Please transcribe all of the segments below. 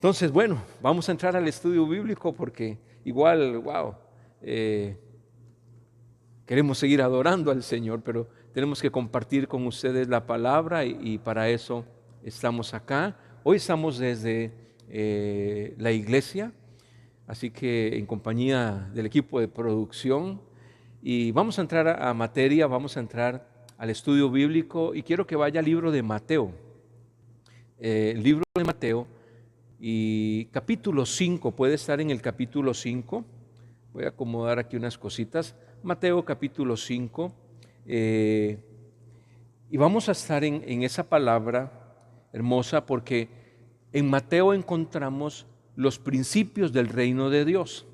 Entonces, bueno, vamos a entrar al estudio bíblico porque igual, wow, queremos seguir adorando al Señor, pero tenemos que compartir con ustedes la palabra y para eso estamos acá. Hoy estamos desde la iglesia, así que en compañía del equipo de producción, y vamos a entrar a materia, vamos a entrar al estudio bíblico y quiero que vaya al libro de Mateo. El libro de Mateo y capítulo 5, puede estar en el capítulo 5. Voy a acomodar aquí unas cositas. Mateo capítulo 5. Y vamos a estar en esa palabra hermosa porque en Mateo encontramos los principios del reino de Dios.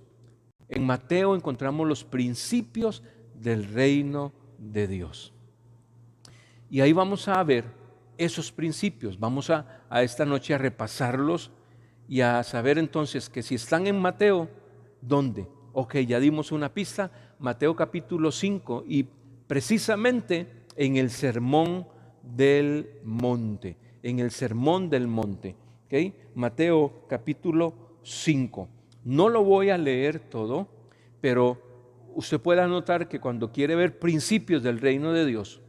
En Mateo encontramos los principios del reino de Dios. Y ahí vamos a ver esos principios. Vamos a esta noche a repasarlos y a saber entonces que si están en Mateo, ¿dónde? Ok, ya dimos una pista, Mateo capítulo 5 y precisamente en el sermón del monte, en el sermón del monte, ¿ok? Mateo capítulo 5. No lo voy a leer todo, pero usted puede anotar que cuando quiere ver principios del reino de Dios,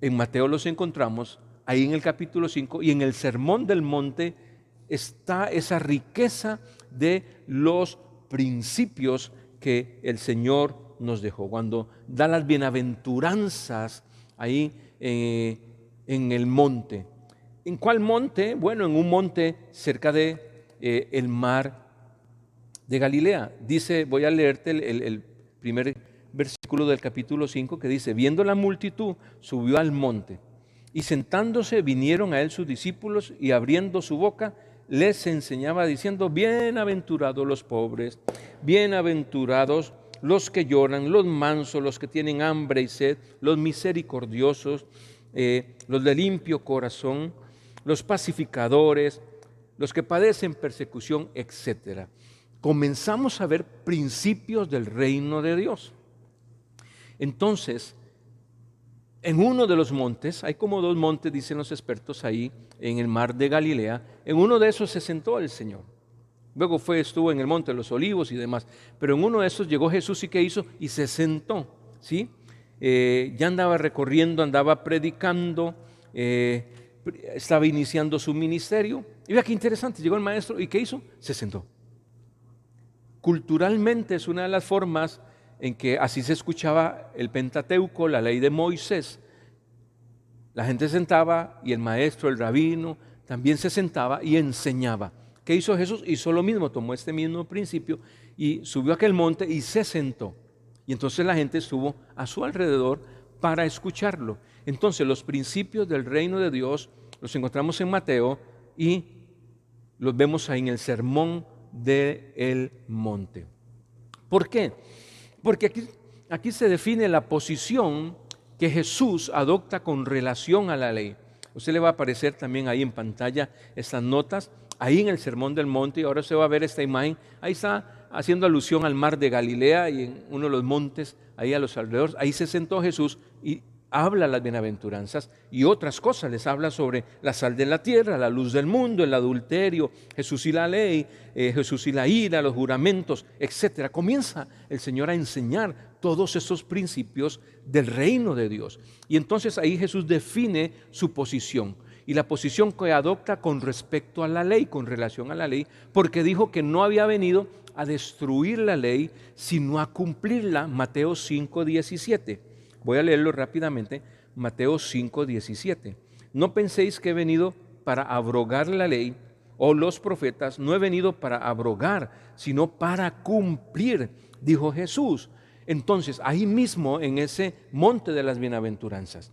en Mateo los encontramos ahí en el capítulo 5 y en el sermón del monte está esa riqueza de los principios que el Señor nos dejó. Cuando da las bienaventuranzas ahí en el monte. ¿En cuál monte? Bueno, en un monte cerca de el mar de Galilea. Dice, voy a leerte el primer versículo del capítulo 5 que dice, viendo la multitud, subió al monte y sentándose vinieron a él sus discípulos y abriendo su boca, les enseñaba diciendo, bienaventurados los pobres, bienaventurados los que lloran, los mansos, los que tienen hambre y sed, los misericordiosos, los de limpio corazón, los pacificadores, los que padecen persecución, etc. Comenzamos a ver principios del reino de Dios. Entonces, en uno de los montes, hay como 2 montes, dicen los expertos ahí, en el mar de Galilea, en uno de esos se sentó el Señor. Luego estuvo en el monte de los olivos y demás, pero en uno de esos llegó Jesús y ¿qué hizo? Y se sentó, ¿sí? Ya andaba recorriendo, andaba predicando, estaba iniciando su ministerio. Y vea qué interesante, llegó el maestro y ¿qué hizo? Se sentó. Culturalmente es una de las formas en que así se escuchaba el Pentateuco, la ley de Moisés. La gente sentaba y el maestro, el rabino, también se sentaba y enseñaba. ¿Qué hizo Jesús? Hizo lo mismo, tomó este mismo principio y subió a aquel monte y se sentó. Y entonces la gente estuvo a su alrededor para escucharlo. Entonces los principios del reino de Dios los encontramos en Mateo y los vemos ahí en el sermón del monte. ¿Por qué? Porque aquí se define la posición que Jesús adopta con relación a la ley. Usted le va a aparecer también ahí en pantalla estas notas, ahí en el sermón del monte, y ahora se va a ver esta imagen, ahí está haciendo alusión al mar de Galilea y en uno de los montes, ahí a los alrededores, ahí se sentó Jesús y habla las bienaventuranzas y otras cosas, les habla sobre la sal de la tierra, la luz del mundo, el adulterio, Jesús y la ley, Jesús y la ira, los juramentos, etc. Comienza el Señor a enseñar todos esos principios del reino de Dios. Y entonces ahí Jesús define su posición y la posición que adopta con respecto a la ley, con relación a la ley, porque dijo que no había venido a destruir la ley, sino a cumplirla, Mateo 5:17. Voy a leerlo rápidamente, Mateo 5:17. No penséis que he venido para abrogar la ley o los profetas, no he venido para abrogar, sino para cumplir, dijo Jesús. Entonces, ahí mismo en ese monte de las bienaventuranzas,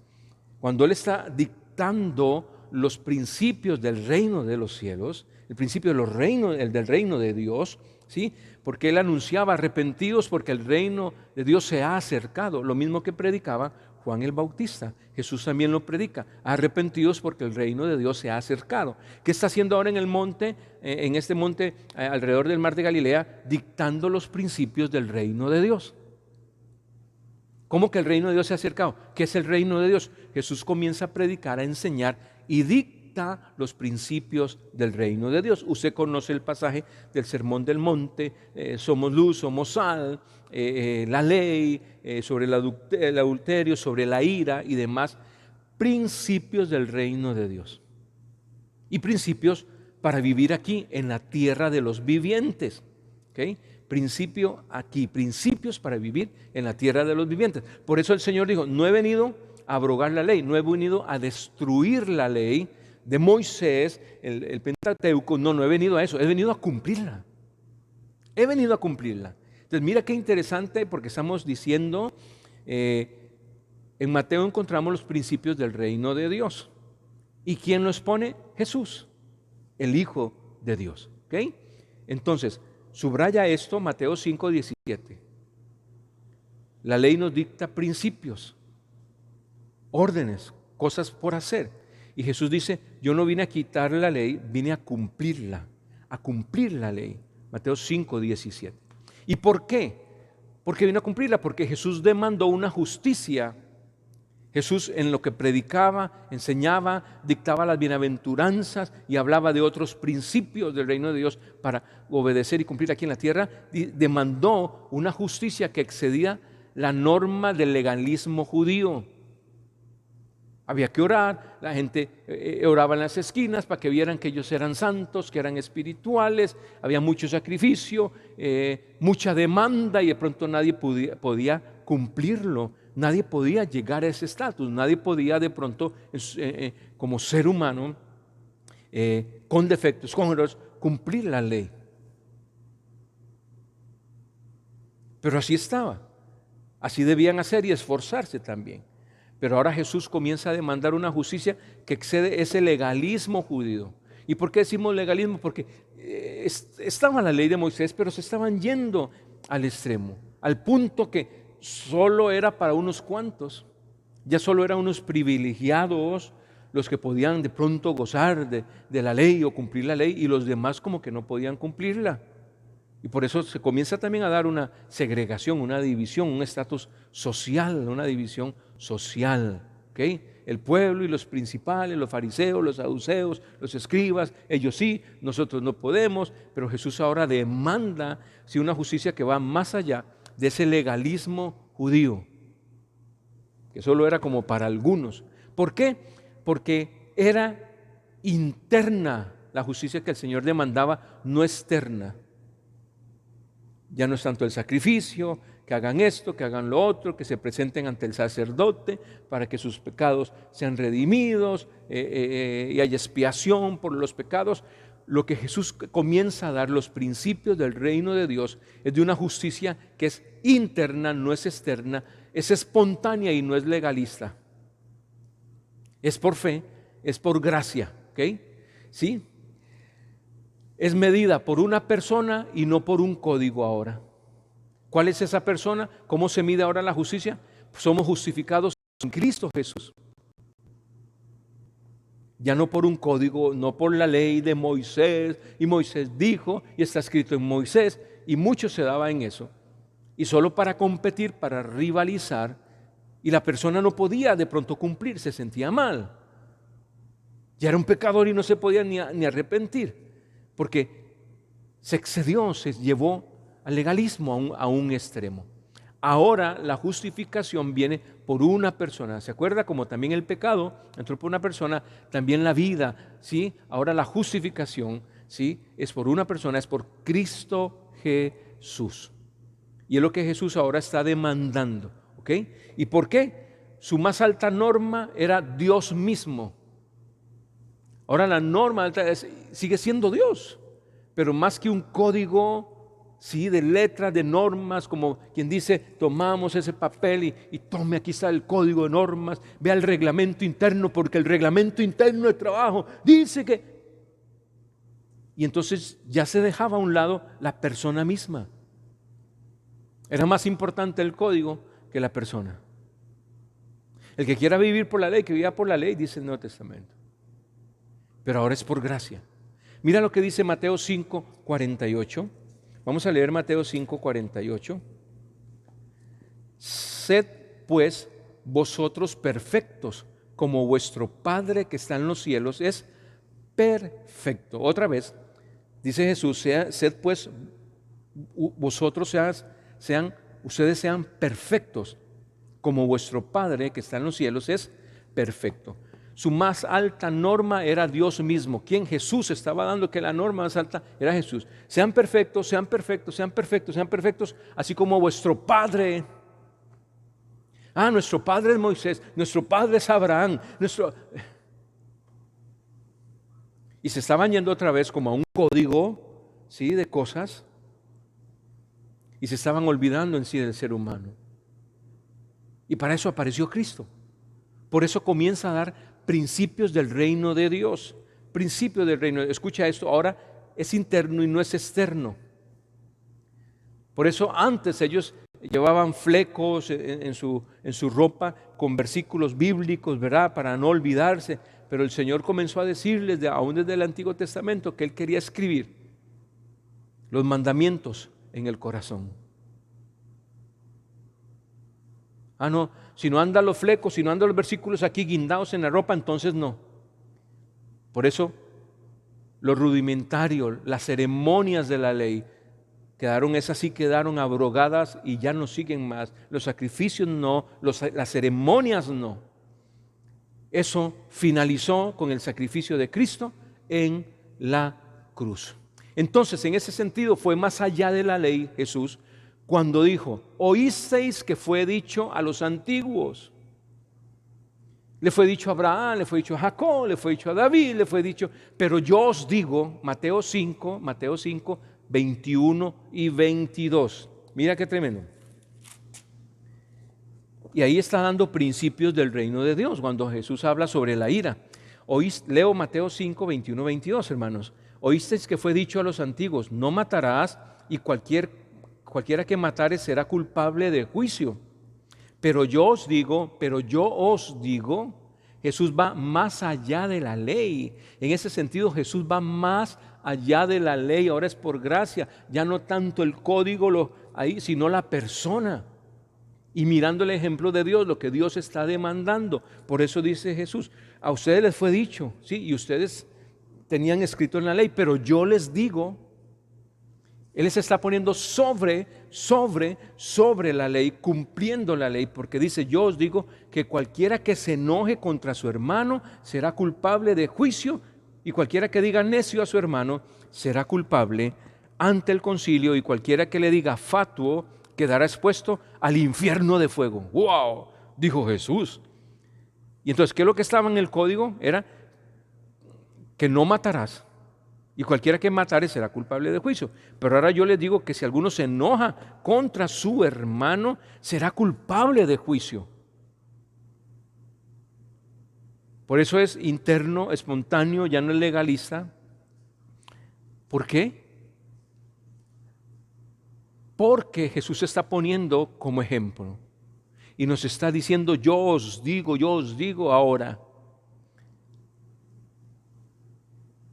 cuando Él está dictando los principios del reino de los cielos, el principio de del reino de Dios, ¿sí? Porque Él anunciaba arrepentidos porque el reino de Dios se ha acercado, lo mismo que predicaba Juan el Bautista. Jesús también lo predica, arrepentidos porque el reino de Dios se ha acercado. ¿Qué está haciendo ahora en el monte, en este monte alrededor del mar de Galilea? Dictando los principios del reino de Dios. ¿Cómo que el reino de Dios se ha acercado? ¿Qué es el reino de Dios? Jesús comienza a predicar, a enseñar y dicta dicta los principios del reino de Dios. Usted conoce el pasaje del Sermón del Monte, somos luz, somos sal, la ley, sobre el adulterio, sobre la ira y demás principios del reino de Dios. Y principios para vivir aquí en la tierra de los vivientes. ¿Okay? Principio aquí, principios para vivir en la tierra de los vivientes. Por eso el Señor dijo, no he venido a abrogar la ley, no he venido a destruir la ley de Moisés, el Pentateuco, no he venido a eso, he venido a cumplirla. He venido a cumplirla. Entonces mira qué interesante, porque estamos diciendo, en Mateo encontramos los principios del reino de Dios. ¿Y quién los pone? Jesús, el Hijo de Dios. ¿Okay? Entonces, subraya esto, Mateo 5:17. La ley nos dicta principios, órdenes, cosas por hacer. Y Jesús dice, yo no vine a quitar la ley, vine a cumplirla, a cumplir la ley. Mateo 5:17. ¿Y por qué? Porque vino a cumplirla, porque Jesús demandó una justicia. Jesús en lo que predicaba, enseñaba, dictaba las bienaventuranzas y hablaba de otros principios del reino de Dios para obedecer y cumplir aquí en la tierra. Demandó una justicia que excedía la norma del legalismo judío. Había que orar, la gente oraba en las esquinas para que vieran que ellos eran santos, que eran espirituales, había mucho sacrificio, mucha demanda y de pronto nadie podía cumplirlo. Nadie podía llegar a ese estatus, nadie podía de pronto, como ser humano, con defectos, con errores, cumplir la ley. Pero así estaba, así debían hacer y esforzarse también. Pero ahora Jesús comienza a demandar una justicia que excede ese legalismo judío. ¿Y por qué decimos legalismo? Porque estaba la ley de Moisés, pero se estaban yendo al extremo, al punto que solo era para unos cuantos, ya solo eran unos privilegiados los que podían de pronto gozar de la ley o cumplir la ley, y los demás como que no podían cumplirla. Y por eso se comienza también a dar una segregación, una división, un estatus social, una división social. ¿Okay? El pueblo y los principales, los fariseos, los saduceos, los escribas, ellos sí, nosotros no podemos, pero Jesús ahora demanda una justicia que va más allá de ese legalismo judío, que solo era como para algunos. ¿Por qué? Porque era interna la justicia que el Señor demandaba, no externa. Ya no es tanto el sacrificio, que hagan esto, que hagan lo otro, que se presenten ante el sacerdote para que sus pecados sean redimidos y haya expiación por los pecados. Lo que Jesús comienza a dar, los principios del reino de Dios, es de una justicia que es interna, no es externa, es espontánea y no es legalista. Es por fe, es por gracia, ¿ok? ¿Sí? Es medida por una persona y no por un código ahora. ¿Cuál es esa persona? ¿Cómo se mide ahora la justicia? Pues somos justificados en Cristo Jesús. Ya no por un código, no por la ley de Moisés, y Moisés dijo, y está escrito en Moisés, y mucho se daba en eso. Y solo para competir, para rivalizar, y la persona no podía de pronto cumplir, se sentía mal. Ya era un pecador y no se podía ni arrepentir, porque se excedió, se llevó al legalismo a un extremo. Ahora la justificación viene por una persona. ¿Se acuerda? Como también el pecado entró por una persona, también la vida, ¿sí? Ahora la justificación, ¿sí? Es por una persona, es por Cristo Jesús. Y es lo que Jesús ahora está demandando, ¿ok? ¿Y por qué? Su más alta norma era Dios mismo. Ahora la norma alta sigue siendo Dios, pero más que un código, sí, de letras, de normas, como quien dice, tomamos ese papel y tome, aquí está el código de normas, vea el reglamento interno, porque el reglamento interno de trabajo dice que... Y entonces ya se dejaba a un lado la persona misma. Era más importante el código que la persona. El que quiera vivir por la ley, que viva por la ley, dice el Nuevo Testamento. Pero ahora es por gracia. Mira lo que dice Mateo 5:48. Vamos a leer Mateo 5:48. Sed pues vosotros perfectos, como vuestro Padre que está en los cielos es perfecto. Otra vez, dice Jesús, sed pues vosotros ustedes sean perfectos, como vuestro Padre que está en los cielos es perfecto. Su más alta norma era Dios mismo. ¿Quién? Jesús estaba dando que la norma más alta era Jesús. Sean perfectos, sean perfectos, sean perfectos, sean perfectos, así como vuestro Padre. Nuestro Padre es Moisés, nuestro Padre es Abraham, Y se estaban yendo otra vez como a un código, ¿sí?, de cosas, y se estaban olvidando en sí del ser humano. Y para eso apareció Cristo. Por eso comienza a dar principios del reino de Dios. Principios del reino. Escucha esto, ahora es interno y no es externo. Por eso antes ellos llevaban flecos en su ropa con versículos bíblicos, ¿verdad?, para no olvidarse. Pero el Señor comenzó a decirles, aún desde el Antiguo Testamento, que Él quería escribir los mandamientos en el corazón. No, si no andan los flecos, si no andan los versículos aquí guindados en la ropa, entonces no. Por eso, lo rudimentario, las ceremonias de la ley, quedaron abrogadas y ya no siguen más. Los sacrificios no, las ceremonias no. Eso finalizó con el sacrificio de Cristo en la cruz. Entonces, en ese sentido, fue más allá de la ley Jesús cuando dijo: oísteis que fue dicho a los antiguos. Le fue dicho a Abraham, le fue dicho a Jacob, le fue dicho a David, le fue dicho, pero yo os digo, Mateo 5, 21 y 22. Mira qué tremendo. Y ahí está dando principios del reino de Dios cuando Jesús habla sobre la ira. Leo Mateo 5, 21, 22, hermanos. Oísteis que fue dicho a los antiguos: no matarás, y cualquiera que matare será culpable de juicio. Pero yo os digo, Jesús va más allá de la ley. En ese sentido, Jesús va más allá de la ley. Ahora es por gracia, ya no tanto el código sino la persona. Y mirando el ejemplo de Dios, lo que Dios está demandando. Por eso dice Jesús: a ustedes les fue dicho, sí, y ustedes tenían escrito en la ley, pero yo les digo. Él les está poniendo sobre la ley, cumpliendo la ley, porque dice: yo os digo que cualquiera que se enoje contra su hermano será culpable de juicio, y cualquiera que diga necio a su hermano será culpable ante el concilio, y cualquiera que le diga fatuo quedará expuesto al infierno de fuego. ¡Wow!, dijo Jesús. Y entonces, ¿qué es lo que estaba en el código? Era que no matarás, y cualquiera que matare será culpable de juicio. Pero ahora yo les digo que si alguno se enoja contra su hermano, será culpable de juicio. Por eso es interno, espontáneo, ya no es legalista. ¿Por qué? Porque Jesús se está poniendo como ejemplo y nos está diciendo: yo os digo ahora.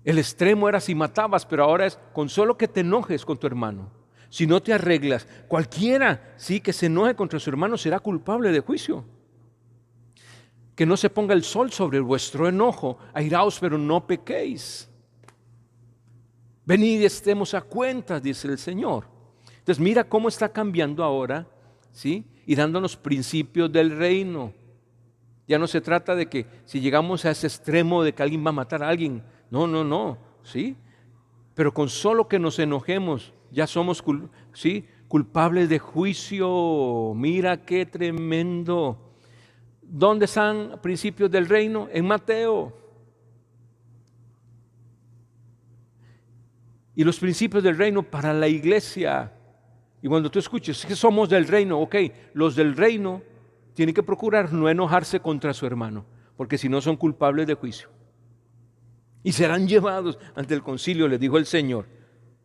El extremo era si matabas, pero ahora es con solo que te enojes con tu hermano. Si no te arreglas, cualquiera que se enoje contra su hermano será culpable de juicio. Que no se ponga el sol sobre vuestro enojo. Airaos, pero no pequéis. Venid y estemos a cuentas, dice el Señor. Entonces mira cómo está cambiando ahora, ¿sí?, y dándonos principios del reino. Ya no se trata de que si llegamos a ese extremo de que alguien va a matar a alguien. No, ¿sí? Pero con solo que nos enojemos ya somos culpables de juicio. Mira qué tremendo. ¿Dónde están principios del reino? En Mateo. Y los principios del reino para la iglesia. Y cuando tú escuches que somos del reino, ok, los del reino tienen que procurar no enojarse contra su hermano, porque si no son culpables de juicio. Y serán llevados ante el concilio, les dijo el Señor.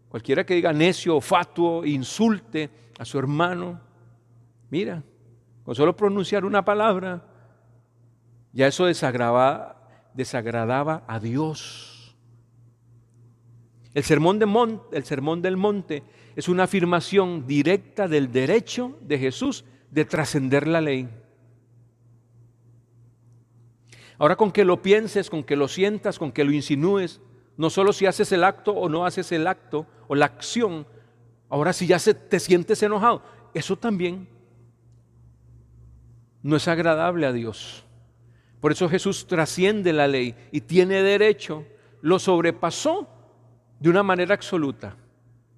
Cualquiera que diga necio o fatuo, insulte a su hermano, mira, con solo pronunciar una palabra, ya eso desagradaba a Dios. El sermón del monte es una afirmación directa del derecho de Jesús de trascender la ley. Ahora, con que lo pienses, con que lo sientas, con que lo insinúes, No solo si haces el acto o no haces el acto o la acción. Ahora si ya te sientes enojado, eso también no es agradable a Dios. Por eso Jesús trasciende la ley y tiene derecho, lo sobrepasó de una manera absoluta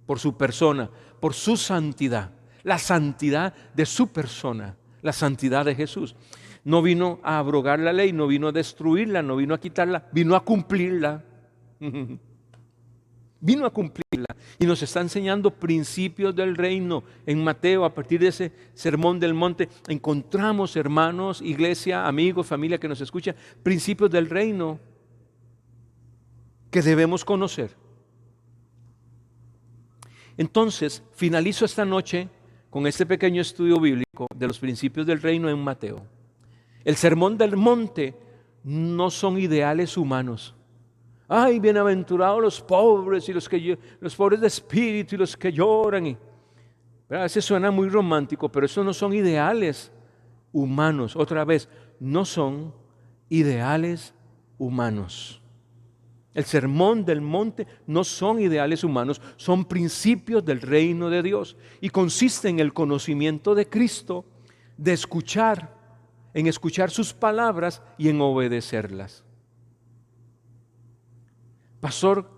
por su persona, por su santidad, la santidad de su persona, la santidad de Jesús. No vino a abrogar la ley, no vino a destruirla, no vino a quitarla, vino a cumplirla. Vino a cumplirla y nos está enseñando principios del reino. En Mateo, a partir de ese sermón del monte, encontramos, hermanos, iglesia, amigos, familia que nos escucha, principios del reino que debemos conocer. Entonces, finalizo esta noche con este pequeño estudio bíblico de los principios del reino en Mateo. El sermón del monte no son ideales humanos. Ay, bienaventurados los pobres y los pobres de espíritu y los que lloran. A veces suena muy romántico, pero esos no son ideales humanos. Otra vez, no son ideales humanos. El sermón del monte no son ideales humanos, son principios del reino de Dios y consiste en el conocimiento de Cristo, de escuchar, en escuchar sus palabras y en obedecerlas. Pastor,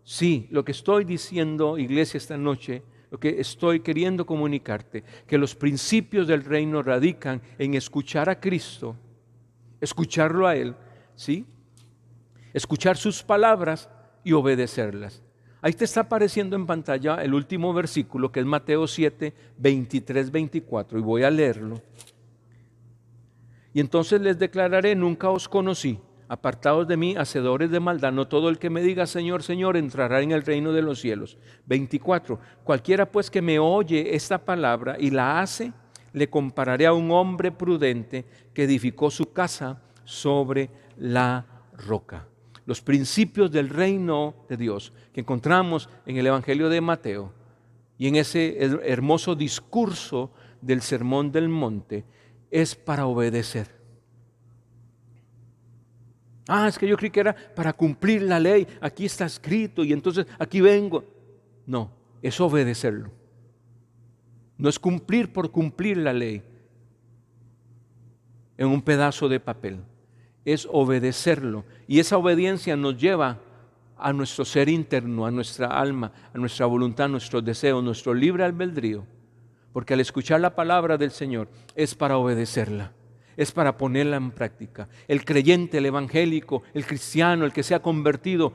sí, lo que estoy diciendo, iglesia, esta noche, lo que estoy queriendo comunicarte, que los principios del reino radican en escuchar a Cristo, escucharlo a Él, ¿sí? Escuchar sus palabras y obedecerlas. Ahí te está apareciendo en pantalla el último versículo, que es Mateo 7, 23, 24, y voy a leerlo. Y entonces les declararé, nunca os conocí. Apartados de mí, hacedores de maldad, no todo el que me diga Señor, Señor, entrará en el reino de los cielos. 24. Cualquiera pues que me oye esta palabra y la hace, le compararé a un hombre prudente que edificó su casa sobre la roca. Los principios del reino de Dios que encontramos en el Evangelio de Mateo y en ese hermoso discurso del Sermón del Monte es para obedecer. Es que yo creí que era para cumplir la ley. Aquí está escrito y entonces aquí vengo. No, es obedecerlo. No es cumplir por cumplir la ley en un pedazo de papel. Es obedecerlo. Y esa obediencia nos lleva a nuestro ser interno, a nuestra alma, a nuestra voluntad, a nuestros deseos, nuestro libre albedrío. Porque al escuchar la palabra del Señor es para obedecerla. Es para ponerla en práctica. El creyente, el evangélico, el cristiano, el que se ha convertido,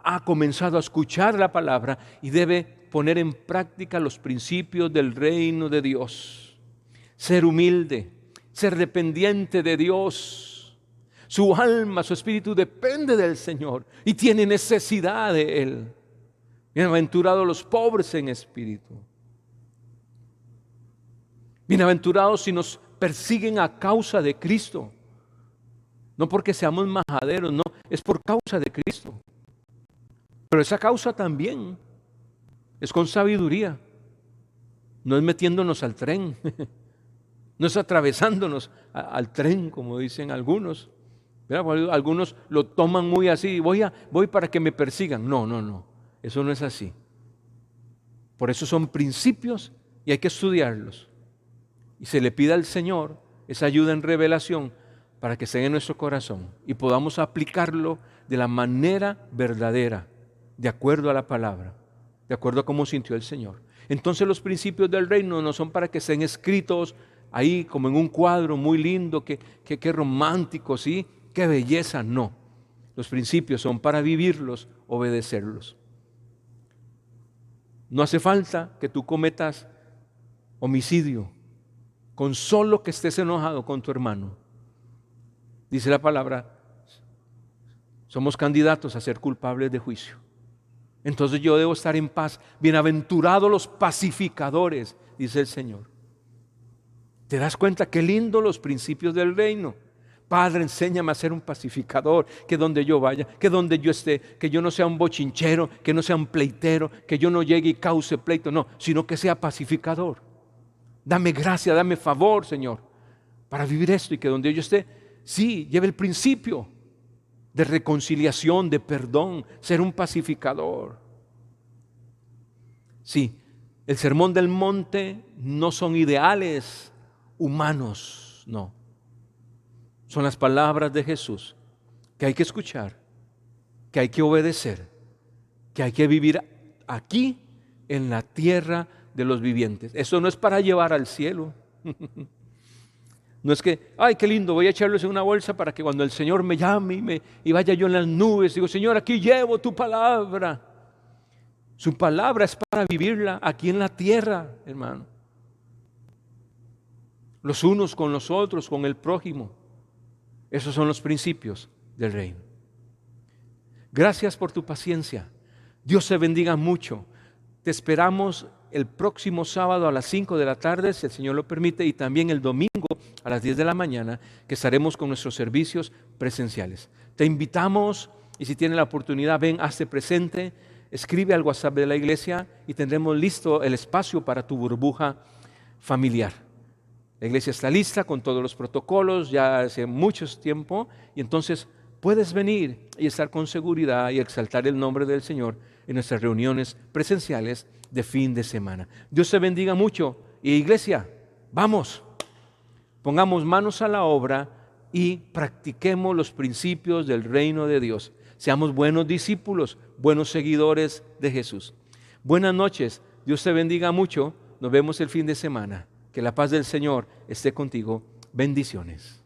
ha comenzado a escuchar la palabra y debe poner en práctica los principios del reino de Dios. Ser humilde, ser dependiente de Dios. Su alma, su espíritu depende del Señor y tiene necesidad de Él. Bienaventurados los pobres en espíritu. Bienaventurados si nos persiguen a causa de Cristo. No porque seamos majaderos, no, es por causa de Cristo. Pero esa causa también es con sabiduría. No es metiéndonos al tren, no es atravesándonos al tren, como dicen algunos. Algunos lo toman muy así, voy para que me persigan. No, eso no es así. Por eso son principios y hay que estudiarlos. Y se le pide al Señor esa ayuda en revelación para que esté en nuestro corazón y podamos aplicarlo de la manera verdadera, de acuerdo a la palabra, de acuerdo a cómo sintió el Señor. Entonces los principios del reino no son para que estén escritos ahí como en un cuadro muy lindo, qué romántico, ¿sí? Qué belleza, no. Los principios son para vivirlos, obedecerlos. No hace falta que tú cometas homicidio con solo que estés enojado con tu hermano. Dice la palabra, somos candidatos a ser culpables de juicio. Entonces yo debo estar en paz. Bienaventurados los pacificadores, dice el Señor. ¿Te das cuenta qué lindo los principios del reino? Padre, enséñame a ser un pacificador, que donde yo vaya, que donde yo esté, que yo no sea un bochinchero, que no sea un pleitero, que yo no llegue y cause pleito, no, sino que sea pacificador. Dame gracia, dame favor, Señor, para vivir esto y que donde yo esté, sí, lleve el principio de reconciliación, de perdón, ser un pacificador. Sí, el sermón del monte no son ideales humanos, no. Son las palabras de Jesús que hay que escuchar, que hay que obedecer, que hay que vivir aquí en la tierra de los vivientes. Eso no es para llevar al cielo. No es que, ay, qué lindo, voy a echarlos en una bolsa para que cuando el Señor me llame y vaya yo en las nubes, digo, Señor, aquí llevo tu palabra. Su palabra es para vivirla aquí en la tierra, hermano. Los unos con los otros, con el prójimo. Esos son los principios del reino. Gracias por tu paciencia. Dios te bendiga mucho. Te esperamos el próximo sábado a las 5 de la tarde, si el Señor lo permite, y también el domingo a las 10 de la mañana, que estaremos con nuestros servicios presenciales. Te invitamos, y si tienes la oportunidad, ven, hazte presente, escribe al WhatsApp de la iglesia y tendremos listo el espacio para tu burbuja familiar. La iglesia está lista con todos los protocolos ya hace mucho tiempo, y entonces puedes venir y estar con seguridad y exaltar el nombre del Señor en nuestras reuniones presenciales de fin de semana. Dios te bendiga mucho. Y iglesia, vamos, pongamos manos a la obra y practiquemos los principios del reino de Dios. Seamos buenos discípulos, buenos seguidores de Jesús. Buenas noches, Dios te bendiga mucho. Nos vemos el fin de semana. Que la paz del Señor esté contigo. Bendiciones.